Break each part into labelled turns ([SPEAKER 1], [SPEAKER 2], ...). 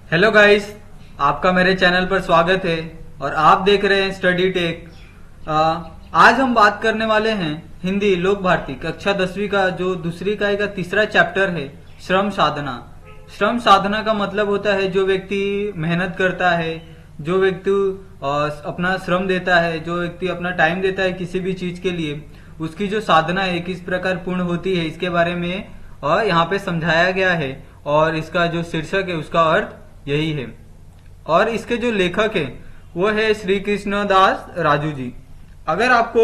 [SPEAKER 1] Hello guys, आपका मेरे channel पर स्वागत है और आप देख रहे हैं स्टडी टेक। आज हम बात करने वाले हैं हिंदी लोक भारती कक्षा 10वीं का जो दूसरी इकाई का तीसरा चैप्टर है, श्रम साधना। श्रम साधना का मतलब होता है जो व्यक्ति मेहनत करता है, जो व्यक्ति अपना श्रम देता है, जो व्यक्ति अपना टाइम देता है किसी भी चीज के लिए, उसकी जो साधना है किस प्रकार पूर्ण होती है, इसके बारे में यहाँ पे समझाया गया है। और इसका जो शीर्षक है उसका अर्थ यही है। और इसके जो लेखक है वो है श्री कृष्ण दास राजू जी। अगर आपको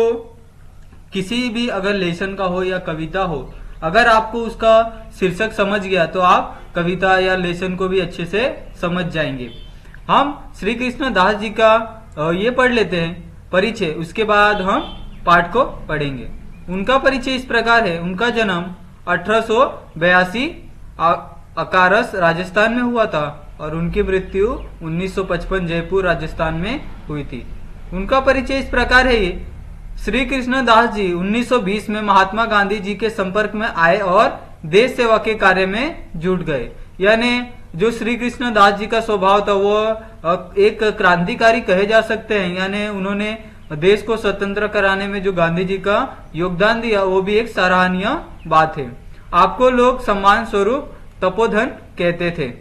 [SPEAKER 1] किसी भी अगर लेसन का हो या कविता हो, अगर आपको उसका शीर्षक समझ गया तो आप कविता या लेसन को भी अच्छे से समझ जाएंगे। हम श्री कृष्ण दास जी का ये पढ़ लेते हैं परिचय, उसके बाद हम पाठ को पढ़ेंगे। उनका परिचय इस प्रकार है। उनका जन्म 1882 अकारस राजस्थान में हुआ था और उनकी मृत्यु 1955 जयपुर राजस्थान में हुई थी। उनका परिचय इस प्रकार है। श्री कृष्ण दास जी 1920 में महात्मा गांधी जी के संपर्क में आए और देश सेवा के कार्य में जुट गए। यानी जो श्री कृष्ण दास जी का स्वभाव था वो एक क्रांतिकारी कहे जा सकते हैं। यानी उन्होंने देश को स्वतंत्र कराने में जो गांधी जी का योगदान दिया वो भी एक सराहनीय बात है। आपको लोग सम्मान स्वरूप तपोधन कहते थे।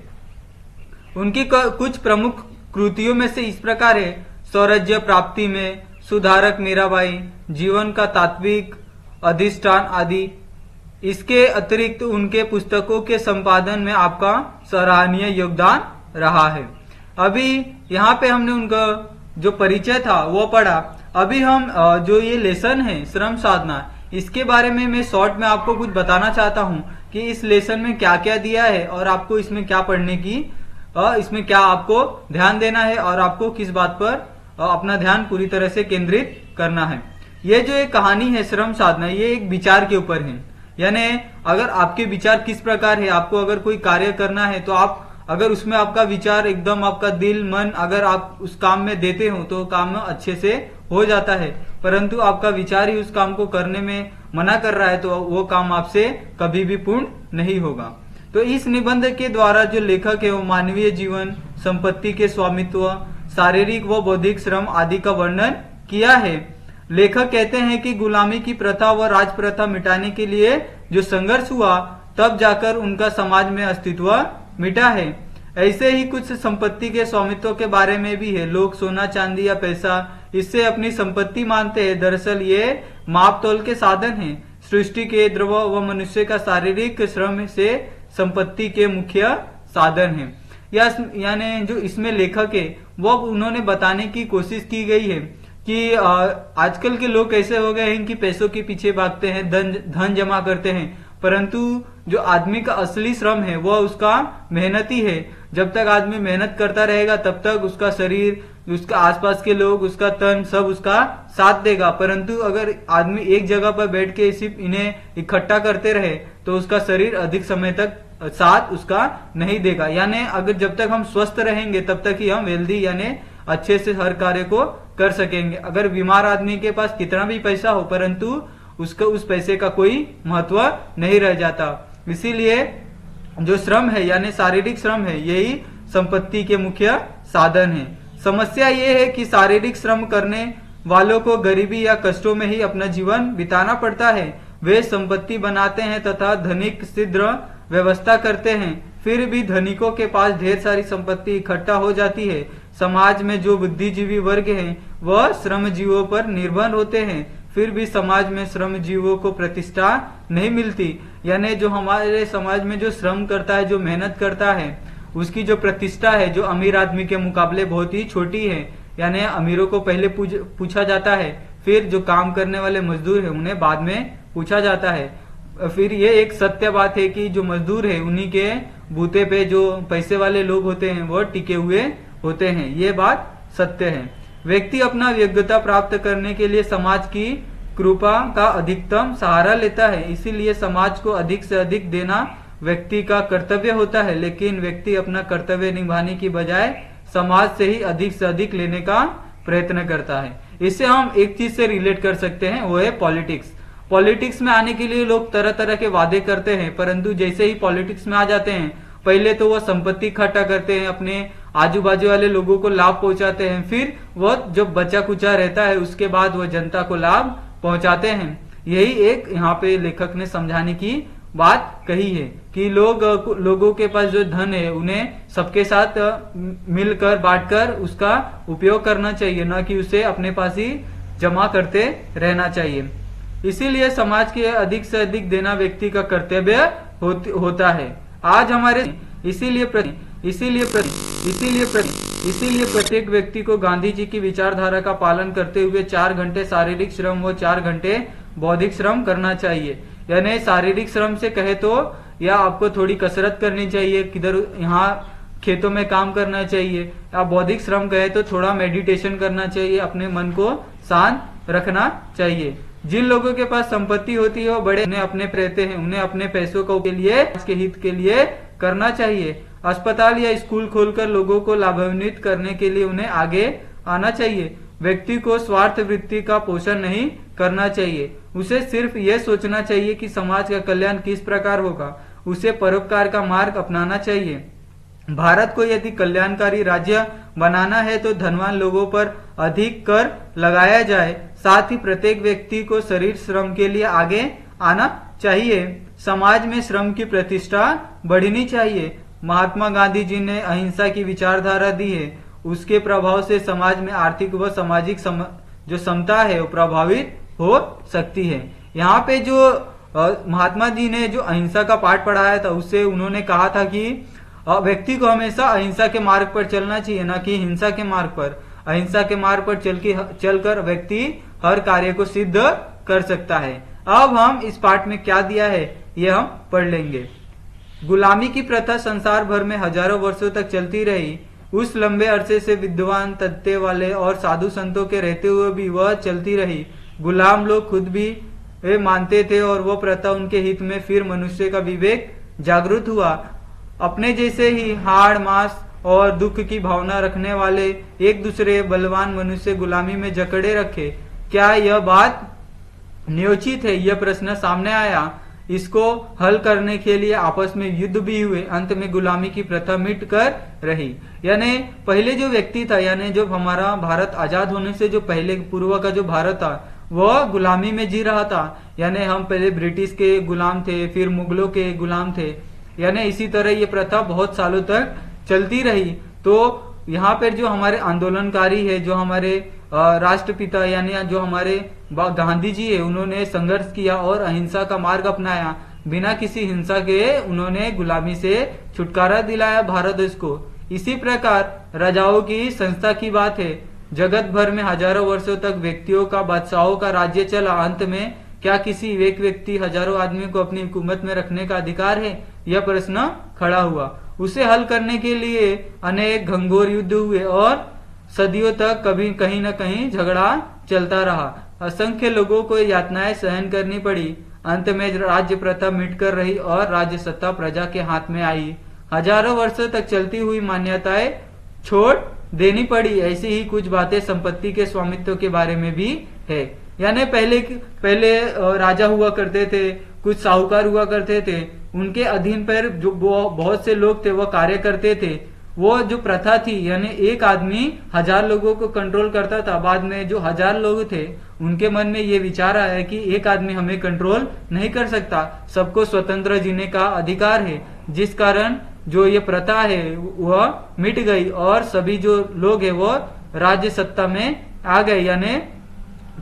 [SPEAKER 1] उनकी कुछ प्रमुख कृतियों में से इस प्रकार है। स्वराज्य प्राप्ति में, सुधारक मीराबाई, जीवन का तात्विक अधिष्ठान आदि। इसके अतिरिक्त उनके पुस्तकों के संपादन में आपका सराहनीय योगदान रहा है। अभी यहाँ पे हमने उनका जो परिचय था वो पढ़ा। अभी हम जो ये लेसन है श्रम साधना, इसके बारे में मैं शॉर्ट में आपको कुछ बताना चाहता हूँ कि इस लेसन में क्या क्या दिया है और आपको इसमें क्या पढ़ने की, इसमें क्या आपको ध्यान देना है और आपको किस बात पर अपना ध्यान पूरी तरह से केंद्रित करना है। ये जो एक कहानी है श्रम साधना, ये एक विचार के ऊपर है। यानी अगर आपके विचार किस प्रकार है, आपको अगर कोई कार्य करना है तो आप अगर उसमें आपका विचार एकदम, आपका दिल मन अगर आप उस काम में देते हो तो काम अच्छे से हो जाता है। परंतु आपका विचार ही उस काम को करने में मना कर रहा है तो वो काम आपसे कभी भी पूर्ण नहीं होगा। तो इस निबंध के द्वारा जो लेखक है वो मानवीय जीवन, संपत्ति के स्वामित्व, शारीरिक व बौद्धिक श्रम आदि का वर्णन किया है। लेखक कहते हैं कि गुलामी की प्रथा व राज प्रथा मिटाने के लिए जो संघर्ष हुआ तब जाकर उनका समाज में अस्तित्व मिटा है। ऐसे ही कुछ संपत्ति के स्वामित्व के बारे में भी है। लोग सोना चांदी या पैसा इससे अपनी संपत्ति मानते हैं, दरअसल ये माप तोल के साधन है। सृष्टि के द्रव्य व मनुष्य का शारीरिक श्रम से संपत्ति के मुख्य साधन है। यानी जो इसमें लेखक है वो उन्होंने बताने की कोशिश की गई है कि आजकल के लोग ऐसे हो गए हैं कि पैसों के पीछे भागते हैं, धन जमा करते हैं, परंतु जो आदमी का असली श्रम है वो उसका मेहनत ही है। जब तक आदमी मेहनत करता रहेगा तब तक उसका शरीर, उसका आसपास के लोग, उसका तन सब उसका साथ देगा। परंतु अगर आदमी एक जगह पर बैठ के सिर्फ इन्हें इकट्ठा करते रहे तो उसका शरीर अधिक समय तक साथ उसका नहीं देगा। यानी अगर जब तक हम स्वस्थ रहेंगे तब तक ही हम वेल्दी यानी अच्छे से हर कार्य को कर सकेंगे। अगर बीमार आदमी के पास कितना भी पैसा हो परंतु उसका उस पैसे का कोई महत्व नहीं रह जाता। इसीलिए जो श्रम है यानी शारीरिक श्रम है यही संपत्ति के मुख्य साधन है। समस्या ये है कि शारीरिक श्रम करने वालों को गरीबी या कष्टों में ही अपना जीवन बिताना पड़ता है। वे संपत्ति बनाते हैं तथा धनिक शीघ्र व्यवस्था करते हैं, फिर भी धनिकों के पास ढेर सारी संपत्ति इकट्ठा हो जाती है। समाज में जो बुद्धिजीवी वर्ग है वह श्रमजीवों पर निर्भर होते हैं, फिर भी समाज में श्रमजीवों को प्रतिष्ठा नहीं मिलती। यानी जो हमारे समाज में जो श्रम करता है, जो मेहनत करता है, उसकी जो प्रतिष्ठा है जो अमीर आदमी के मुकाबले बहुत ही छोटी है। यानी अमीरों को पहले पूछा जाता है, फिर जो काम करने वाले मजदूर है उन्हें बाद में पूछा जाता है। फिर ये एक सत्य बात है कि जो मजदूर है उन्हीं के बूते पे जो पैसे वाले लोग होते हैं वो टिके हुए होते हैं। ये बात सत्य है। व्यक्ति अपना योग्यता प्राप्त करने के लिए समाज की कृपा का अधिकतम सहारा लेता है। इसीलिए समाज को अधिक से अधिक देना व्यक्ति का कर्तव्य होता है, लेकिन व्यक्ति अपना कर्तव्य निभाने की बजाय समाज से ही अधिक से अधिक लेने का प्रयत्न करता है। इससे हम एक चीज से रिलेट कर सकते हैं, वो है पॉलिटिक्स। पॉलिटिक्स में आने के लिए लोग तरह तरह के वादे करते हैं, परंतु जैसे ही पॉलिटिक्स में आ जाते हैं पहले तो वह संपत्ति इकट्ठा करते हैं, अपने आजू बाजू वाले लोगों को लाभ पहुंचाते हैं, फिर वह जो बचा कुचा रहता है उसके बाद वह जनता को लाभ पहुंचाते हैं। यही एक यहाँ पे लेखक ने समझाने की बात कही है कि लोगों के पास जो धन है उन्हें सबके साथ मिलकर बांटकर उसका उपयोग करना चाहिए, न कि उसे अपने पास ही जमा करते रहना चाहिए। इसीलिए समाज के अधिक से अधिक देना व्यक्ति का कर्तव्य होता है। आज हमारे इसीलिए प्रत्येक व्यक्ति को गांधी जी की विचारधारा का पालन करते हुए 4 घंटे शारीरिक श्रम व 4 घंटे बौद्धिक श्रम करना चाहिए। यानी शारीरिक श्रम से कहे तो या आपको थोड़ी कसरत करनी चाहिए, किधर यहाँ खेतों में काम करना चाहिए, या बौद्धिक श्रम कहे तो थोड़ा मेडिटेशन करना चाहिए, अपने मन को शांत रखना चाहिए। जिन लोगों के पास संपत्ति होती है वो बड़े उन्हें अपने रहते हैं, उन्हें अपने पैसों का के हित के लिए करना चाहिए। अस्पताल या स्कूल खोलकर लोगों को लाभान्वित करने के लिए उन्हें आगे आना चाहिए। व्यक्ति को स्वार्थ वृत्ति का पोषण नहीं करना चाहिए, उसे सिर्फ यह सोचना चाहिए कि समाज का कल्याण किस प्रकार होगा। उसे परोपकार का मार्ग अपनाना चाहिए। भारत को यदि कल्याणकारी राज्य बनाना है तो धनवान लोगों पर अधिक कर लगाया जाए, साथ ही प्रत्येक व्यक्ति को शरीर श्रम के लिए आगे आना चाहिए। समाज में श्रम की प्रतिष्ठा बढ़नी चाहिए। महात्मा गांधी जी ने अहिंसा की विचारधारा दी है, उसके प्रभाव से समाज में आर्थिक व सामाजिक जो समता है वो प्रभावित हो सकती है। यहाँ पे जो महात्मा जी ने जो अहिंसा का पाठ पढ़ाया था उससे उन्होंने कहा था कि व्यक्ति को हमेशा अहिंसा के मार्ग पर चलना चाहिए, न कि हिंसा के मार्ग पर। अहिंसा के मार्ग पर चलकर व्यक्ति हर कार्य को सिद्ध कर सकता है। अब हम इस पाठ में क्या दिया है ये हम पढ़ लेंगे। गुलामी की प्रथा संसार भर में हजारों वर्षों तक चलती रही। उस लंबे अरसे से विद्वान तत्व वाले और साधु संतों के रहते हुए भी वह चलती रही। गुलाम लोग खुद भी वे मानते थे और वह प्रथा उनके हित में। फिर मनुष्य का विवेक जागृत हुआ। अपने जैसे ही हाड़ मांस और दुख की भावना रखने वाले एक दूसरे बलवान मनुष्य गुलामी में जकड़े रखे। क्या यह बात न्योचित है? यह प्रश्न सामने आया। इसको हल करने के लिए आपस में युद्ध भी हुए। अंत में गुलामी की प्रथा मिट कर रही। यानी पहले जो व्यक्ति था, यानी जब हमारा भारत आजाद होने से जो पहले पूर्व का जो भारत था वह गुलामी में जी रहा था। यानी हम पहले ब्रिटिश के गुलाम थे, फिर मुगलों के गुलाम थे। यानी इसी तरह ये प्रथा बहुत सालों तक चलती रही। तो यहाँ पर जो हमारे आंदोलनकारी है, जो हमारे राष्ट्रपिता यानी जो हमारे गांधी जी है, उन्होंने संघर्ष किया और अहिंसा का मार्ग अपनाया। बिना किसी हिंसा के उन्होंने गुलामी से छुटकारा दिलाया भारत देश को। इसी प्रकार राजाओं की संस्था की बात है। जगत भर में हजारों वर्षों तक व्यक्तियों का बादशाहों का राज्य चला। अंत में क्या किसी एक व्यक्ति हजारों आदमी को अपनी हुकूमत में रखने का अधिकार है? यह प्रश्न खड़ा हुआ। उसे हल करने के लिए अनेक घंघोर युद्ध हुए और सदियों तक कभी कहीं न कहीं झगड़ा चलता रहा। असंख्य लोगों को यातनाएं सहन करनी पड़ी। अंत में राज्य प्रथा मिटकर रही और राज्य सत्ता प्रजा के हाथ में आई। हजारों वर्षों तक चलती हुई मान्यताएं छोड़ देनी पड़ी। ऐसी ही कुछ बातें संपत्ति के स्वामित्व के बारे में भी है। यानी पहले राजा हुआ करते थे, कुछ साहूकार हुआ करते थे, उनके अधीन पर जो बहुत से लोग थे वो कार्य करते थे। वो जो प्रथा थी यानी एक आदमी 1000 लोगों को कंट्रोल करता था। बाद में जो 1000 लोग थे उनके मन में ये विचार आया कि एक आदमी हमें कंट्रोल नहीं कर सकता, सबको स्वतंत्र जीने का अधिकार है। जिस कारण जो ये प्रथा है वह मिट गई और सभी जो लोग है वो राज्य सत्ता में आ गए। यानी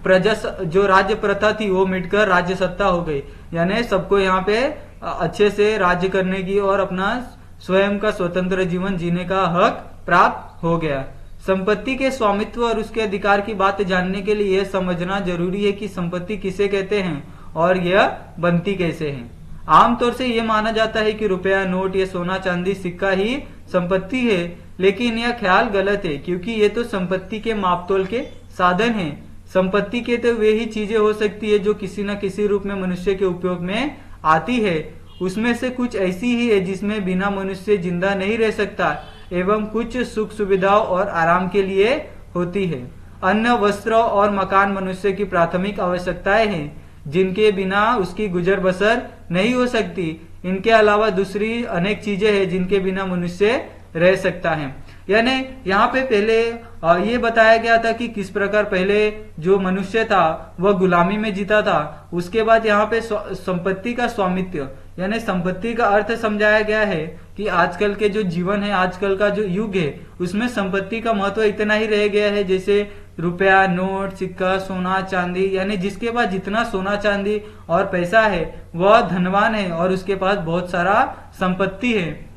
[SPEAKER 1] प्रजा जो राज्य प्रथा थी वो मिटकर राज्य सत्ता हो गई। यानी सबको यहाँ पे अच्छे से राज्य करने की और अपना स्वयं का स्वतंत्र जीवन जीने का हक प्राप्त हो गया। संपत्ति के स्वामित्व और उसके अधिकार की बात जानने के लिए यह समझना जरूरी है कि संपत्ति किसे कहते हैं और यह बनती कैसे है। आमतौर से यह माना जाता है कि रुपया, नोट या सोना चांदी सिक्का ही संपत्ति है, लेकिन यह ख्याल गलत है, क्योंकि ये तो संपत्ति के मापतोल के साधन है। संपत्ति के तो वे ही चीजें हो सकती है जो किसी न किसी रूप में मनुष्य के उपयोग में आती है। उसमें से कुछ ऐसी ही है जिसमें बिना मनुष्य जिंदा नहीं रह सकता एवं कुछ सुख सुविधाओं और आराम के लिए होती है। अन्न, वस्त्र और मकान मनुष्य की प्राथमिक आवश्यकताएं हैं जिनके बिना उसकी गुजर बसर नहीं हो सकती। इनके अलावा दूसरी अनेक चीजें हैं जिनके बिना मनुष्य रह सकता है। यानी यहाँ पे पहले ये बताया गया था कि किस प्रकार पहले जो मनुष्य था वह गुलामी में जीता था। उसके बाद यहाँ पे संपत्ति का स्वामित्व यानी संपत्ति का अर्थ समझाया गया है कि आजकल के जो जीवन है, आजकल का जो युग है, उसमें संपत्ति का महत्व इतना ही रह गया है जैसे रुपया, नोट, सिक्का, सोना, चांदी। यानी जिसके पास जितना सोना, चांदी और पैसा है वह धनवान है और उसके पास बहुत सारा संपत्ति है,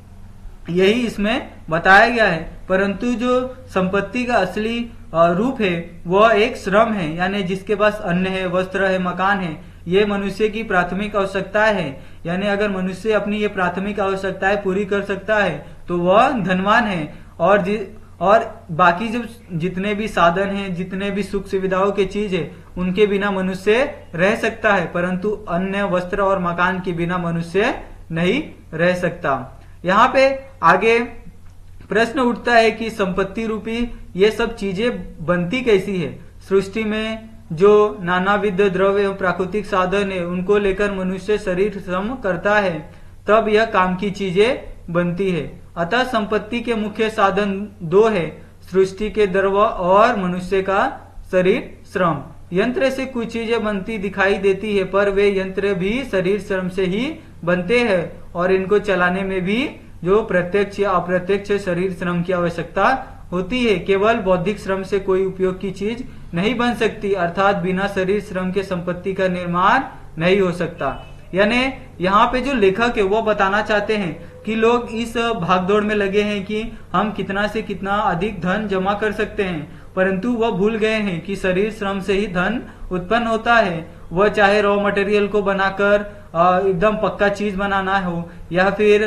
[SPEAKER 1] यही इसमें बताया गया है। परंतु जो संपत्ति का असली रूप है वह एक श्रम है, यानी जिसके पास अन्न है, वस्त्र है, मकान है, ये मनुष्य की प्राथमिक आवश्यकता है। यानी अगर मनुष्य अपनी ये प्राथमिक आवश्यकताएं पूरी कर सकता है तो वह धनवान है। और बाकी जो जितने भी साधन हैं, जितने भी सुख सुविधाओं के चीज है, उनके बिना मनुष्य रह सकता है, परंतु अन्न, वस्त्र और मकान के बिना मनुष्य नहीं रह सकता। यहाँ पे आगे प्रश्न उठता है कि संपत्ति रूपी ये सब चीजें बनती कैसी है। सृष्टि में जो नानाविध द्रव्य एवं प्राकृतिक साधन है उनको लेकर मनुष्य शरीर श्रम करता है, तब यह काम की चीजें बनती है। अतः संपत्ति के मुख्य साधन दो है, सृष्टि के द्रव्य और मनुष्य का शरीर श्रम। यंत्र से कुछ चीजें बनती दिखाई देती है, पर वे यंत्र भी शरीर श्रम से ही बनते हैं और इनको चलाने में भी जो प्रत्यक्ष या अप्रत्यक्ष शरीर श्रम की आवश्यकता होती है। केवल बौद्धिक श्रम से कोई उपयोग की चीज नहीं बन सकती, अर्थात बिना शरीर श्रम के संपत्ति का निर्माण नहीं हो सकता। यानी यहाँ पे जो लेखक है वो बताना चाहते हैं कि लोग इस भागदौड़ में लगे हैं कि हम कितना से कितना अधिक धन जमा कर सकते हैं, परंतु वह भूल गए हैं कि शरीर श्रम से ही धन उत्पन्न होता है। वह चाहे रॉ मटेरियल को बनाकर एकदम पक्का चीज बनाना हो या फिर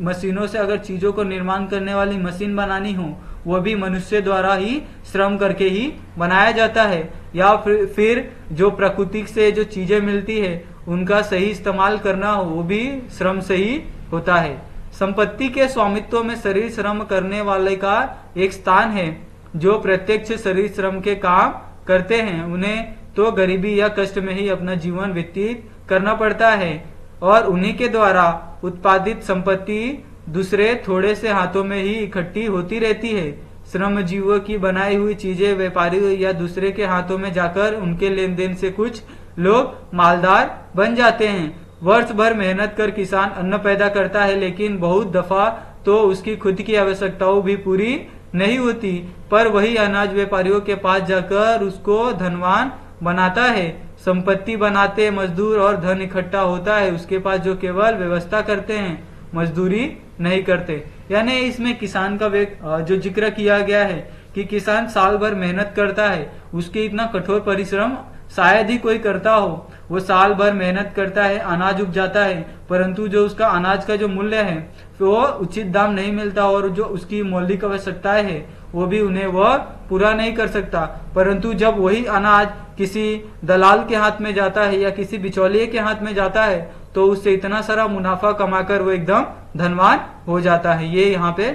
[SPEAKER 1] मशीनों से अगर चीजों को निर्माण करने वाली मशीन बनानी हो, वह भी मनुष्य द्वारा ही श्रम करके ही बनाया जाता है। या फिर जो प्रकृति से जो चीजें मिलती है उनका सही इस्तेमाल करना हो, वो भी श्रम से ही होता है। संपत्ति के स्वामित्व में शरीर श्रम करने वाले का एक स्थान है। जो प्रत्यक्ष शरीर श्रम के काम करते हैं उन्हें तो गरीबी या कष्ट में ही अपना जीवन व्यतीत करना पड़ता है और उन्हीं के द्वारा उत्पादित संपत्ति दूसरे थोड़े से हाथों में ही इकट्ठी होती रहती है। श्रम जीवों की बनाई हुई चीजें व्यापारी या दूसरे के हाथों में जाकर उनके लेन देन से कुछ लोग मालदार बन जाते हैं। वर्ष भर मेहनत कर किसान अन्न पैदा करता है, लेकिन बहुत दफा तो उसकी खुद की आवश्यकताओं भी पूरी नहीं होती, पर वही अनाज व्यापारियों के पास जाकर उसको धनवान बनाता है। संपत्ति बनाते मजदूर और धन इकट्ठा होता है उसके पास जो केवल व्यवस्था करते हैं, मजदूरी नहीं करते। यानी इसमें किसान का जो जिक्र किया गया है कि किसान साल भर मेहनत करता है, उसके इतना कठोर परिश्रम शायद ही कोई करता हो। वो साल भर मेहनत करता है, अनाज उपजाता है, परंतु जो उसका अनाज का जो मूल्य है वो उचित दाम नहीं मिलता और जो उसकी मौलिक आवश्यकताएं है वो भी उन्हें वह पूरा नहीं कर सकता। परंतु जब वही अनाज किसी दलाल के हाथ में जाता है या किसी बिचौलिए के हाथ में जाता है तो उससे इतना सारा मुनाफा कमाकर वो एकदम धनवान हो जाता है। ये यहाँ पे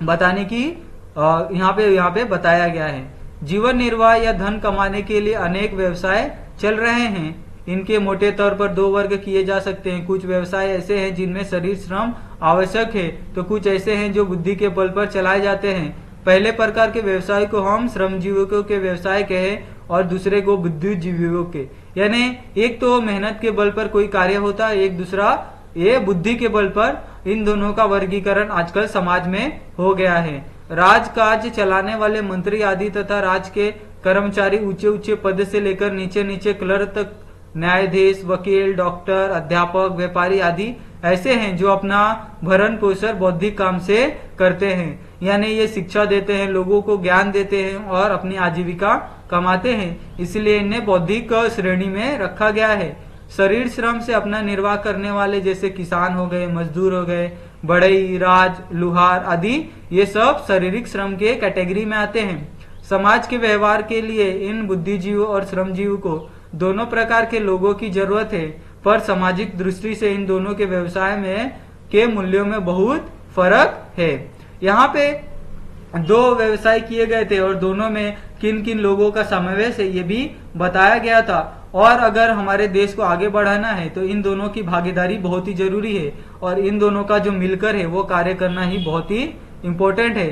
[SPEAKER 1] बताने की यहाँ पे बताया गया है। जीवन निर्वाह या धन कमाने के लिए अनेक व्यवसाय चल रहे हैं। इनके मोटे तौर पर दो वर्ग किए जा सकते हैं। कुछ व्यवसाय ऐसे हैं जिनमें शरीर श्रम आवश्यक है, तो कुछ ऐसे हैं जो बुद्धि के बल पर चलाए जाते हैं। पहले प्रकार के व्यवसाय को हम श्रमजीवियों के व्यवसाय कहे और दूसरे को बुद्धिजीवियों के। यानी एक तो मेहनत के बल पर कोई कार्य होता है, एक दूसरा ये बुद्धि के बल पर। इन दोनों का वर्गीकरण आजकल समाज में हो गया है। राजकाज चलाने वाले मंत्री आदि तथा राज के कर्मचारी ऊंचे ऊंचे पद से लेकर नीचे नीचे क्लर्क तक, न्यायाधीश, वकील, डॉक्टर, अध्यापक, व्यापारी आदि ऐसे हैं जो अपना भरण पोषण बौद्धिक काम से करते हैं। यानी ये शिक्षा देते हैं, लोगों को ज्ञान देते हैं और अपनी आजीविका कमाते हैं, इसलिए इन्हें बौद्धिक श्रेणी में रखा गया है। शरीर श्रम से अपना निर्वाह करने वाले जैसे किसान हो गए, मजदूर हो गए, बढ़ई, राज, लुहार आदि, ये सब शारीरिक श्रम के कैटेगरी में आते हैं। समाज के व्यवहार के लिए इन बुद्धिजीवों और श्रमजीवों को दोनों प्रकार के लोगों की जरूरत है, पर सामाजिक दृष्टि से इन दोनों के व्यवसाय में के मूल्यों में बहुत फर्क है। यहाँ पे दो व्यवसाय किए गए थे और दोनों में किन किन लोगों का समावेश है ये भी बताया गया था। और अगर हमारे देश को आगे बढ़ाना है तो इन दोनों की भागीदारी बहुत ही जरूरी है और इन दोनों का जो मिलकर है वो कार्य करना ही बहुत ही इम्पोर्टेंट है।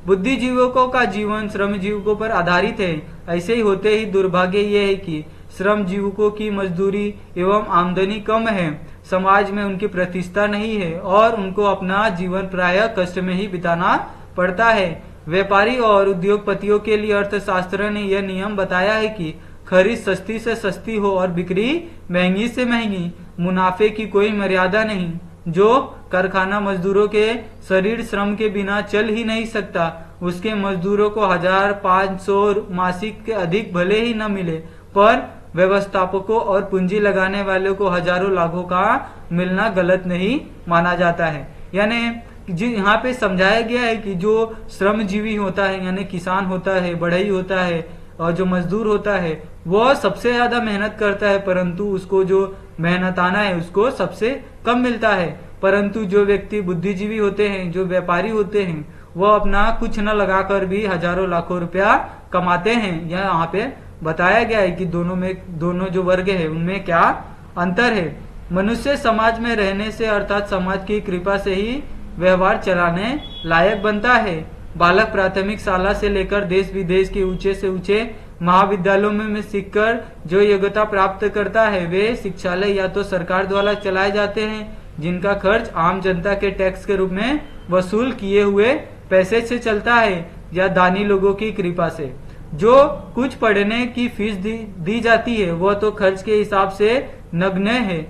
[SPEAKER 1] बुद्धिजीवियों का जीवन श्रमजीविकों पर आधारित है। ऐसे ही होते ही दुर्भाग्य ये है कि श्रमजीविकों की मजदूरी एवं आमदनी कम है, समाज में उनकी प्रतिष्ठा नहीं है और उनको अपना जीवन प्रायः कष्ट में ही बिताना पड़ता है। व्यापारी और उद्योगपतियों के लिए अर्थशास्त्र ने यह नियम बताया है कि खरीद सस्ती से सस्ती हो और बिक्री महंगी से महंगी, मुनाफे की कोई मर्यादा नहीं। जो कारखाना मजदूरों के शरीर श्रम के बिना चल ही नहीं सकता, उसके मजदूरों को 1500 मासिक के अधिक भले ही न मिले, पर व्यवस्थापकों और पूंजी लगाने वालों को हजारों लाखों का मिलना गलत नहीं माना जाता है। यानी जी यहाँ पे समझाया गया है कि जो श्रमजीवी होता है यानी किसान होता है, बढ़ई होता है और जो मजदूर होता है वो सबसे ज्यादा मेहनत करता है, परंतु उसको जो मेहनताना है उसको सबसे कम मिलता है। परंतु जो व्यक्ति बुद्धिजीवी होते हैं, जो व्यापारी होते हैं, वो अपना कुछ न लगाकर भी हजारों लाखों रुपया कमाते हैं। यह यहाँ पे बताया गया है कि दोनों जो वर्ग है उनमें क्या अंतर है। मनुष्य समाज में रहने से अर्थात समाज की कृपा से ही व्यवहार चलाने लायक बनता है। बालक प्राथमिक शाला से लेकर देश विदेश के ऊंचे से ऊंचे महाविद्यालयों में सीखकर जो योग्यता प्राप्त करता है, वे शिक्षालय या तो सरकार द्वारा चलाए जाते हैं, जिनका खर्च आम जनता के टैक्स के रूप में वसूल किए हुए पैसे से चलता है, या दानी लोगों की कृपा से। जो कुछ पढ़ने की फीस दी जाती है वह तो खर्च के हिसाब से नगण्य है।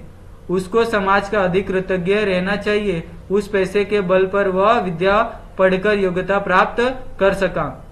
[SPEAKER 1] उसको समाज का अधिक कृतज्ञ रहना चाहिए। उस पैसे के बल पर वह विद्या पढ़कर योग्यता प्राप्त कर सका।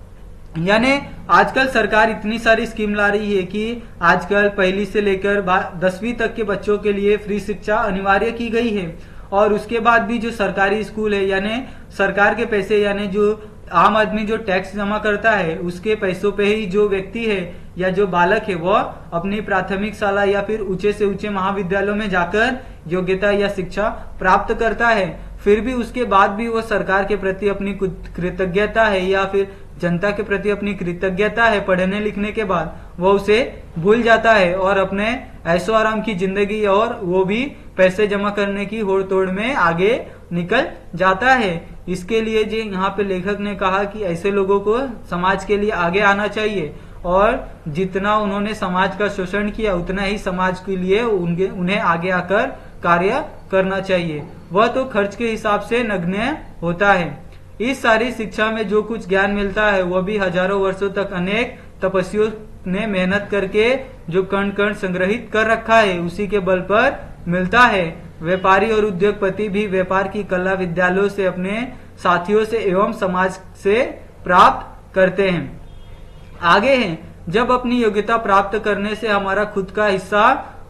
[SPEAKER 1] यानी आजकल सरकार इतनी सारी स्कीम ला रही है कि आजकल पहली से लेकर 10वीं तक के बच्चों के लिए फ्री शिक्षा अनिवार्य की गई है। और उसके बाद भी जो सरकारी स्कूल है यानी सरकार के पैसे, यानी जो आम आदमी जो टैक्स जमा करता है उसके पैसों पे ही जो व्यक्ति है या जो बालक है वह अपनी प्राथमिक शाला या फिर ऊंचे से ऊंचे महाविद्यालयों में जाकर योग्यता या शिक्षा प्राप्त करता है। फिर भी उसके बाद भी वो सरकार के प्रति अपनी कृतज्ञता है या फिर जनता के प्रति अपनी कृतज्ञता है पढ़ने लिखने के बाद, वो उसे भूल जाता है और अपने ऐशो आराम की जिंदगी और वो भी पैसे जमा करने की होड़ तोड़ में आगे निकल जाता है। इसके लिए जो यहाँ पे लेखक ने कहा कि ऐसे लोगों को समाज के लिए आगे आना चाहिए और जितना उन्होंने समाज का शोषण किया उतना ही समाज के लिए उन्हें आगे आकर कार्य करना चाहिए। वह तो खर्च के हिसाब से नगण्य होता है। इस सारी शिक्षा में जो कुछ ज्ञान मिलता है वह भी हजारों वर्षों तक अनेक तपस्वियों ने मेहनत करके जो कण कण संग्रहित कर रखा है उसी के बल पर मिलता है। व्यापारी और उद्योगपति भी व्यापार की कला विद्यालयों से अपने साथियों से एवं समाज से प्राप्त करते हैं। आगे है, जब अपनी योग्यता प्राप्त करने से हमारा खुद का हिस्सा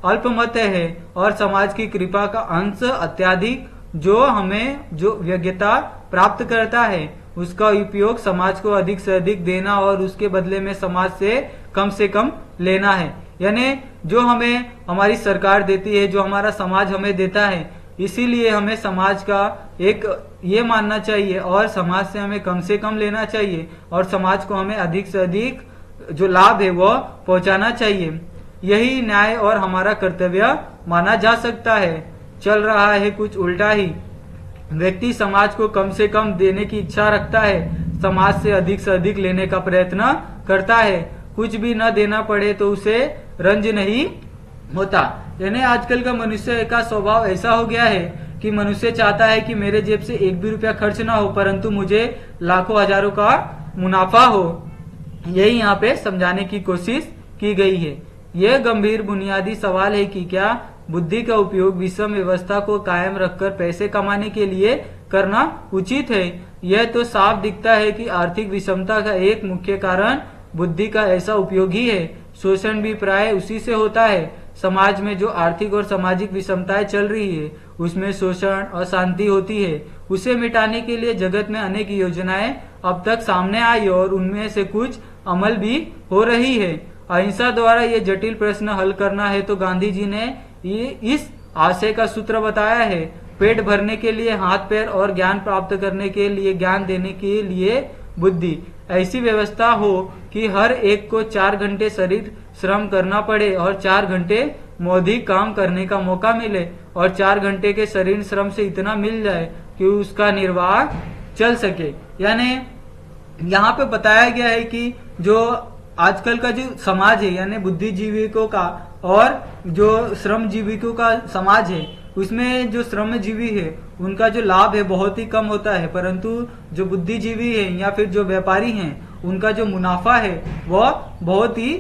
[SPEAKER 1] अल्पमत है और समाज की कृपा का अंश अत्याधिक, जो हमें जो योग्यता प्राप्त करता है उसका उपयोग समाज को अधिक से अधिक देना और उसके बदले में समाज से कम लेना है। यानी जो हमें हमारी सरकार देती है, जो हमारा समाज हमें देता है, इसीलिए हमें समाज का एक ये मानना चाहिए और समाज से कम लेना चाहिए और समाज को हमें अधिक से अधिक जो लाभ है वो पहुंचाना चाहिए। यही न्याय और हमारा कर्तव्य माना जा सकता है। चल रहा है कुछ उल्टा ही। व्यक्ति समाज को कम से कम देने की इच्छा रखता है, समाज से अधिक लेने का प्रयत्न करता है। कुछ भी न देना पड़े तो उसे रंज नहीं होता। यानी आजकल का मनुष्य का स्वभाव ऐसा हो गया है कि मनुष्य चाहता है कि मेरे जेब से एक भी रुपया खर्च ना हो, परंतु मुझे लाखों हजारों का मुनाफा हो। यही यहाँ पे समझाने की कोशिश की गई है। यह गंभीर बुनियादी सवाल है कि क्या बुद्धि का उपयोग विषम व्यवस्था को कायम रखकर पैसे कमाने के लिए करना उचित है। यह तो साफ दिखता है कि आर्थिक विषमता का एक मुख्य कारण बुद्धि का ऐसा उपयोग ही है। शोषण भी प्राय उसी से होता है। समाज में जो आर्थिक और सामाजिक विषमताएं चल रही है उसमें शोषण, अशांति होती है। उसे मिटाने के लिए जगत में अनेक योजनाएं अब तक सामने आई और उनमें से कुछ अमल भी हो रही है। अहिंसा द्वारा ये जटिल प्रश्न हल करना है तो गांधी जी ने ये इस आशय का सूत्र बताया है। पेट भरने के लिए हाथ पैर और ज्ञान प्राप्त करने के लिए ज्ञान देने के लिए बुद्धि। ऐसी व्यवस्था हो कि हर एक को 4 घंटे शरीर श्रम करना पड़े और 4 घंटे मौलिक काम करने का मौका मिले और 4 घंटे के शरीर श्रम से इतना मिल जाए कि उसका निर्वाह चल सके। यानी यहाँ पे बताया गया है कि जो आजकल का जो समाज है यानी बुद्धिजीवियों का और जो श्रमजीवियों का समाज है, उसमें जो श्रमजीवी है उनका जो लाभ है बहुत ही कम होता है, परंतु जो बुद्धिजीवी है या फिर जो व्यापारी हैं उनका जो मुनाफा है वह बहुत ही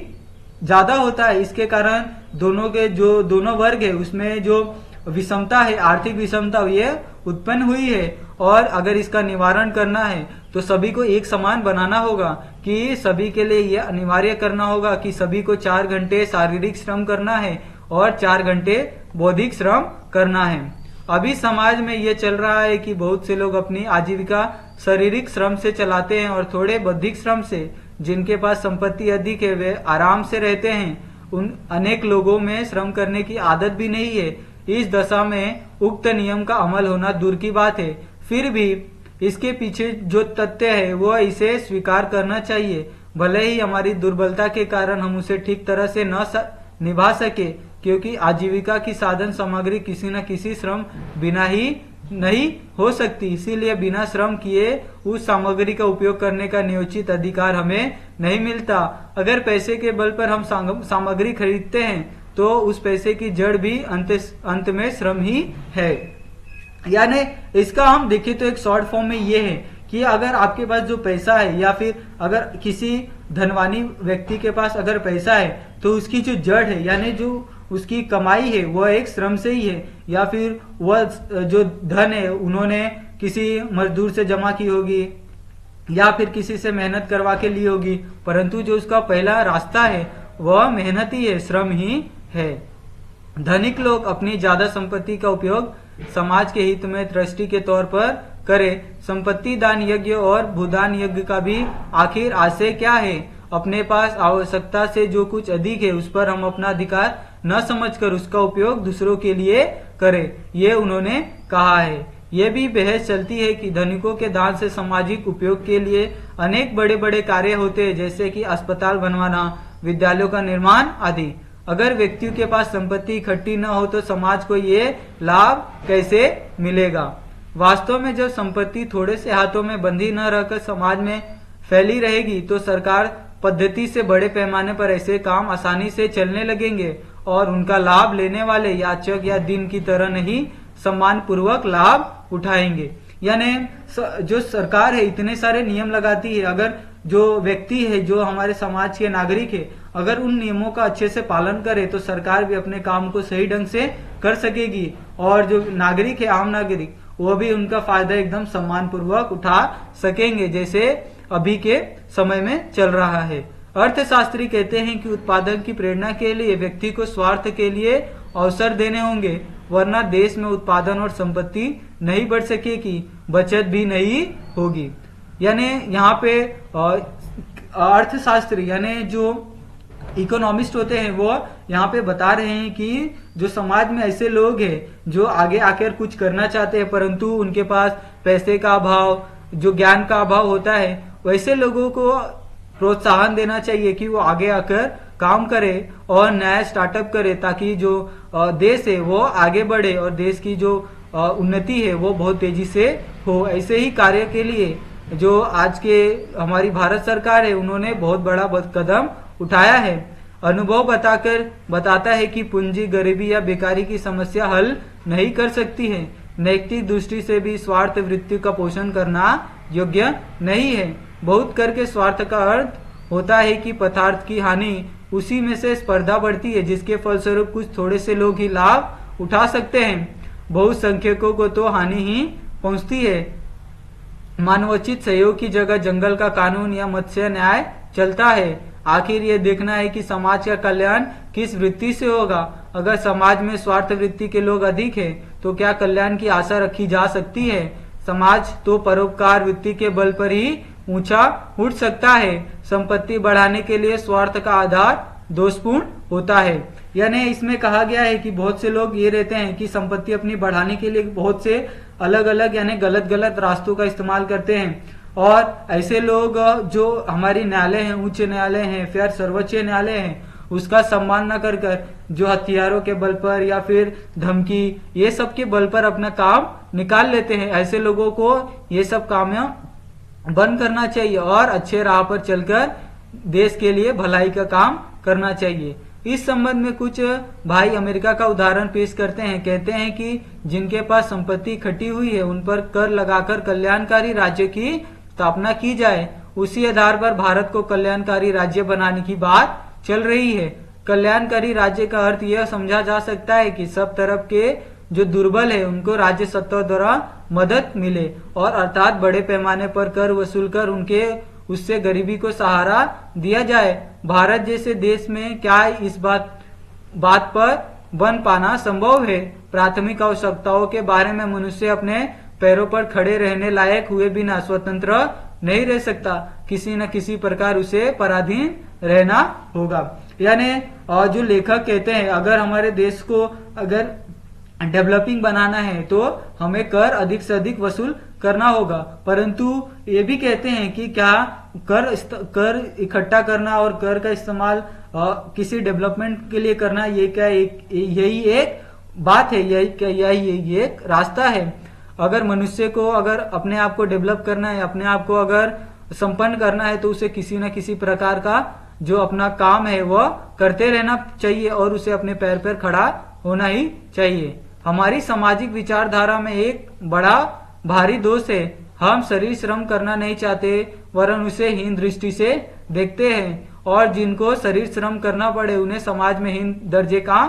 [SPEAKER 1] ज्यादा होता है। इसके कारण दोनों के जो दोनों वर्ग है उसमें जो विषमता है, आर्थिक विषमता ये उत्पन्न हुई है और अगर इसका निवारण करना है तो सभी को एक समान बनाना होगा कि सभी के लिए यह अनिवार्य करना होगा कि सभी को 4 घंटे शारीरिक श्रम करना है और 4 घंटे बौद्धिक श्रम करना है। अभी समाज में यह चल रहा है कि बहुत से लोग अपनी आजीविका शारीरिक श्रम से चलाते हैं और थोड़े बौद्धिक श्रम से। जिनके पास संपत्ति अधिक है वे आराम से रहते हैं, उन अनेक लोगों में श्रम करने की आदत भी नहीं है। इस दशा में उक्त नियम का अमल होना दूर की बात है, फिर भी इसके पीछे जो तथ्य है वो इसे स्वीकार करना चाहिए। भले ही हमारी दुर्बलता के कारण हम उसे ठीक तरह से निभा सके, क्योंकि आजीविका की साधन सामग्री किसी न किसी श्रम बिना ही नहीं हो सकती। इसीलिए बिना श्रम किए उस सामग्री का उपयोग करने का नियोजित अधिकार हमें नहीं मिलता। अगर पैसे के बल पर हम सामग्री खरीदते हैं तो उस पैसे की जड़ भी अंत में श्रम ही है। यानी इसका हम देखें तो एक शॉर्ट फॉर्म में ये है कि अगर आपके पास जो पैसा है या फिर अगर किसी धनवानी व्यक्ति के पास अगर पैसा है तो उसकी जो जड़ है यानी जो उसकी कमाई है वह एक श्रम से ही है, या फिर वह जो धन है उन्होंने किसी मजदूर से जमा की होगी या फिर किसी से मेहनत करवा के ली होगी, परंतु जो उसका पहला रास्ता है वह मेहनत ही है, श्रम ही है। धनिक लोग अपनी ज्यादा संपत्ति का उपयोग समाज के हित में ट्रस्टी के तौर पर करे। संपत्ति दान यज्ञ और भूदान यज्ञ का भी आखिर आशय क्या है? अपने पास आवश्यकता से जो कुछ अधिक है उस पर हम अपना अधिकार न समझकर उसका उपयोग दूसरों के लिए करें, ये उन्होंने कहा है। ये भी बहस चलती है कि धनिकों के दान से सामाजिक उपयोग के लिए अनेक बड़े बड़े कार्य होते हैं, जैसे कि अस्पताल बनवाना, विद्यालयों का निर्माण आदि। अगर व्यक्तियों के पास संपत्ति इकट्ठी न हो तो समाज को ये लाभ कैसे मिलेगा? वास्तव में जब संपत्ति थोड़े से हाथों में बंधी न रहकर समाज में फैली रहेगी तो सरकार पद्धति से बड़े पैमाने पर ऐसे काम आसानी से चलने लगेंगे और उनका लाभ लेने वाले याचक या दिन की तरह नहीं सम्मान पूर्वक लाभ उठाएंगे। यानी जो सरकार है इतने सारे नियम लगाती है, अगर जो व्यक्ति है जो हमारे समाज के नागरिक है अगर उन नियमों का अच्छे से पालन करे तो सरकार भी अपने काम को सही ढंग से कर सकेगी और जो नागरिक है आम नागरिक वो भी उनका फायदा एकदम सम्मान पूर्वक उठा सकेंगे, जैसे अभी के समय में चल रहा है। अर्थशास्त्री कहते हैं कि उत्पादन की प्रेरणा के लिए व्यक्ति को स्वार्थ के लिए अवसर देने होंगे, वरना देश में उत्पादन और संपत्ति नहीं बढ़ सकेगी, बचत भी नहीं होगी। यानी यहाँ पे अर्थशास्त्री यानी जो इकोनॉमिस्ट होते हैं वो यहाँ पे बता रहे हैं कि जो समाज में ऐसे लोग हैं जो आगे आकर कुछ करना चाहते हैं परंतु उनके पास पैसे का अभाव, जो ज्ञान का अभाव होता है, वैसे लोगों को प्रोत्साहन देना चाहिए कि वो आगे आकर काम करे और नया स्टार्टअप करे ताकि जो देश है वो आगे बढ़े और देश की जो उन्नति है वो बहुत तेजी से हो। ऐसे ही कार्य के लिए जो आज के हमारी भारत सरकार है उन्होंने बहुत बड़ा कदम उठाया है। अनुभव बताता है कि पूंजी गरीबी या बेकारी की समस्या हल नहीं कर सकती है। नैतिक दृष्टि से भी स्वार्थ वृत्ति का पोषण करना योग्य नहीं है। बहुत करके स्वार्थ का अर्थ होता है कि पदार्थ की हानि, उसी में से स्पर्धा बढ़ती है जिसके फलस्वरूप कुछ थोड़े से लोग ही लाभ उठा सकते हैं, बहुत संख्यकों को तो हानि ही पहुंचती है। मानवोचित सहयोग की जगह जंगल का कानून या मत्स्य न्याय चलता है। आखिर ये देखना है कि समाज का कल्याण किस वृत्ति से होगा। अगर समाज में स्वार्थ वृत्ति के लोग अधिक हैं, तो क्या कल्याण की आशा रखी जा सकती है? समाज तो परोपकार वृत्ति के बल पर ही ऊंचा उठ सकता है। संपत्ति बढ़ाने के लिए स्वार्थ का आधार दोषपूर्ण होता है। यानी इसमें कहा गया है कि बहुत से लोग ये रहते हैं कि संपत्ति अपनी बढ़ाने के लिए बहुत से अलग अलग यानी गलत रास्तों का इस्तेमाल करते हैं और ऐसे लोग जो हमारी न्यायालय हैं, उच्च न्यायालय हैं, फिर सर्वोच्च न्यायालय हैं, उसका सम्मान न कर कर जो हथियारों के बल पर या फिर धमकी ये सब के बल पर अपना काम निकाल लेते हैं, ऐसे लोगों को ये सब काम बंद करना चाहिए और अच्छे राह पर चलकर देश के लिए भलाई का काम करना चाहिए। इस संबंध में कुछ भाई अमेरिका का उदाहरण पेश करते हैं। कहते हैं कि जिनके पास संपत्ति इकट्ठी हुई है उन पर कर लगाकर कल्याणकारी राज्य की स्थापना की जाए। उसी आधार पर भारत को कल्याणकारी राज्य बनाने की बात चल रही है। कल्याणकारी राज्य का अर्थ यह समझा जा सकता है कि सब तरफ के जो दुर्बल है उनको राज्य सत्ता द्वारा मदद मिले और अर्थात बड़े पैमाने पर कर वसूल कर उनके उससे गरीबी को सहारा दिया जाए। भारत जैसे देश में क्या इस बात पर बन पाना संभव है? प्राथमिक आवश्यकताओं के बारे में मनुष्य अपने पैरों पर खड़े रहने लायक हुए बिना स्वतंत्र नहीं रह सकता, किसी न किसी प्रकार उसे पराधीन रहना होगा। यानी जो लेखक कहते हैं अगर हमारे देश को अगर डेवलपिंग बनाना है तो हमें कर अधिक से अधिक वसूल करना होगा, परंतु ये भी कहते हैं कि क्या कर इकट्ठा करना और कर का इस्तेमाल किसी डेवलपमेंट के लिए करना ये क्या यही एक बात है, यही एक रास्ता है? अगर मनुष्य को अगर अपने आप को डेवलप करना है, अपने आप को अगर संपन्न करना है तो उसे किसी न किसी प्रकार का जो अपना काम है वह करते रहना चाहिए और उसे अपने पैर पर खड़ा होना ही चाहिए। हमारी सामाजिक विचारधारा में एक बड़ा भारी दोष है, हम शरीर श्रम करना नहीं चाहते वरन उसे हीन दृष्टि से देखते हैं और जिनको शरीर श्रम करना पड़े उन्हें समाज में हीन दर्जे का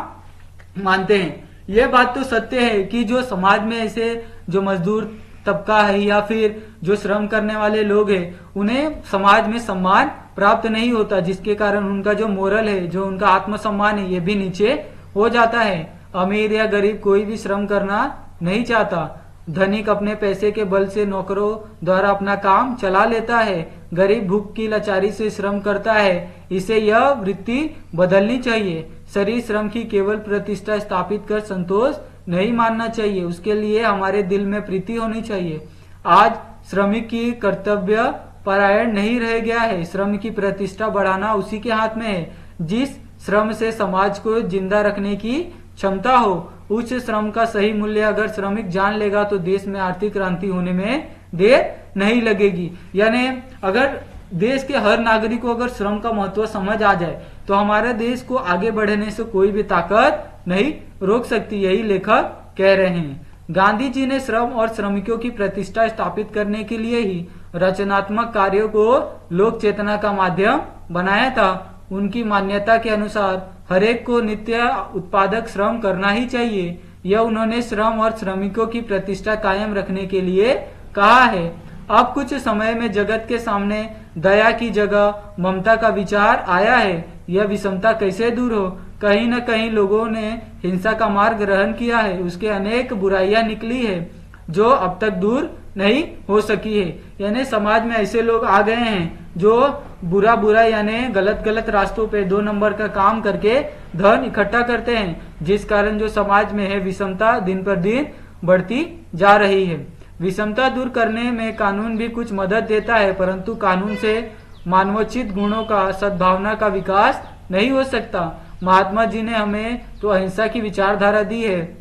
[SPEAKER 1] मानते हैं। यह बात तो सत्य है कि जो समाज में ऐसे जो मजदूर तबका है या फिर जो श्रम करने वाले लोग हैं उन्हें समाज में सम्मान प्राप्त नहीं होता, जिसके कारण उनका जो मोरल है, जो उनका आत्मसम्मान है ये भी नीचे हो जाता है। अमीर या गरीब कोई भी श्रम करना नहीं चाहता। धनिक अपने पैसे के बल से नौकरों द्वारा अपना काम चला लेता है, गरीब भूख की लाचारी से श्रम करता है। इसे यह वृत्ति बदलनी चाहिए। शरीर श्रम की केवल प्रतिष्ठा स्थापित कर संतोष नहीं मानना चाहिए, उसके लिए हमारे दिल में प्रीति होनी चाहिए। आज श्रमिक की कर्तव्य परायण नहीं रह गया है, श्रम की प्रतिष्ठा बढ़ाना उसी के हाथ में है। जिस श्रम से समाज को जिंदा रखने की क्षमता हो उस श्रम का सही मूल्य अगर श्रमिक जान लेगा तो देश में आर्थिक क्रांति होने में देर नहीं लगेगी। यानी अगर देश के हर नागरिक को अगर श्रम का महत्व समझ आ जाए तो हमारे देश को आगे बढ़ने से कोई भी ताकत नहीं रोक सकती, यही लेखक कह रहे हैं। गांधी जी ने श्रम और श्रमिकों की प्रतिष्ठा स्थापित करने के लिए ही रचनात्मक कार्यों को लोक चेतना का माध्यम बनाया था। उनकी मान्यता के अनुसार हरेक को नित्य उत्पादक श्रम करना ही चाहिए। यह उन्होंने श्रम और श्रमिकों की प्रतिष्ठा कायम रखने के लिए कहा है। अब कुछ समय में जगत के सामने दया की जगह ममता का विचार आया है। यह विषमता कैसे दूर हो? कहीं न कहीं लोगों ने हिंसा का मार्ग ग्रहण किया है, उसके अनेक बुराइयां निकली है जो अब तक दूर नहीं हो सकी है। यानी समाज में ऐसे लोग आ गए हैं जो बुरा यानी गलत रास्तों पे 2 नंबर का काम करके धन इकट्ठा करते हैं, जिस कारण जो समाज में है विषमता दिन पर दिन बढ़ती जा रही है। विषमता दूर करने में कानून भी कुछ मदद देता है, परंतु कानून से मानवोचित गुणों का, सद्भावना का विकास नहीं हो सकता। महात्मा जी ने हमें तो अहिंसा की विचारधारा दी है,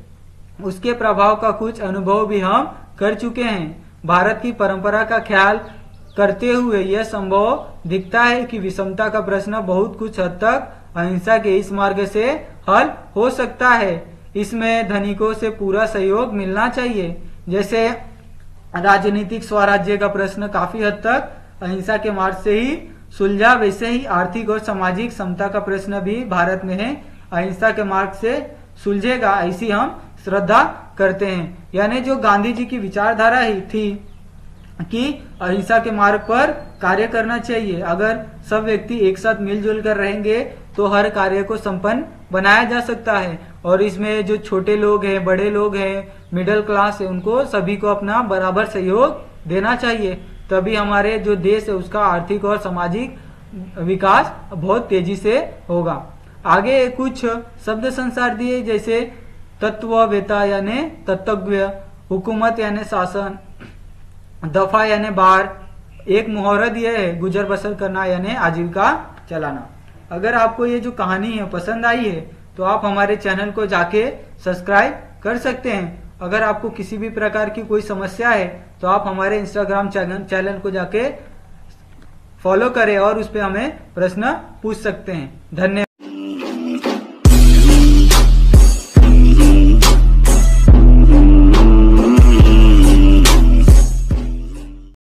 [SPEAKER 1] उसके प्रभाव का कुछ अनुभव भी हम कर चुके हैं। भारत की परंपरा का ख्याल करते हुए यह संभव दिखता है कि विषमता का प्रश्न बहुत कुछ हद तक अहिंसा के इस मार्ग से हल हो सकता है। इसमें धनिकों से पूरा सहयोग मिलना चाहिए। जैसे राजनीतिक स्वराज्य का प्रश्न काफी हद तक अहिंसा के मार्ग से ही सुलझा, वैसे ही आर्थिक और सामाजिक समता का प्रश्न भी भारत में है अहिंसा के मार्ग से सुलझेगा, ऐसी हम श्रद्धा करते हैं। यानी जो गांधी जी की विचारधारा ही थी कि अहिंसा के मार्ग पर कार्य करना चाहिए। अगर सब व्यक्ति एक साथ मिलजुल कर रहेंगे तो हर कार्य को संपन्न बनाया जा सकता है। और इसमें जो छोटे लोग हैं, बड़े लोग हैं, मिडिल क्लास है, उनको सभी को अपना बराबर सहयोग देना चाहिए, तभी हमारे जो देश है उसका आर्थिक और सामाजिक विकास बहुत तेजी से होगा। आगे कुछ शब्द संसार दिए, जैसे तत्ववेता यानी तत्वज्ञ, हुकूमत यानी शासन, दफा यानी बार, एक मुहूर्त दिए है गुजर बसर करना यानी आजीविका चलाना। अगर आपको ये जो कहानी है पसंद आई है तो आप हमारे चैनल को जाके सब्सक्राइब कर सकते हैं। अगर आपको किसी भी प्रकार की कोई समस्या है तो आप हमारे इंस्टाग्राम चैनल को जाके फॉलो करें और उस पर हमें प्रश्न पूछ सकते हैं। धन्यवाद।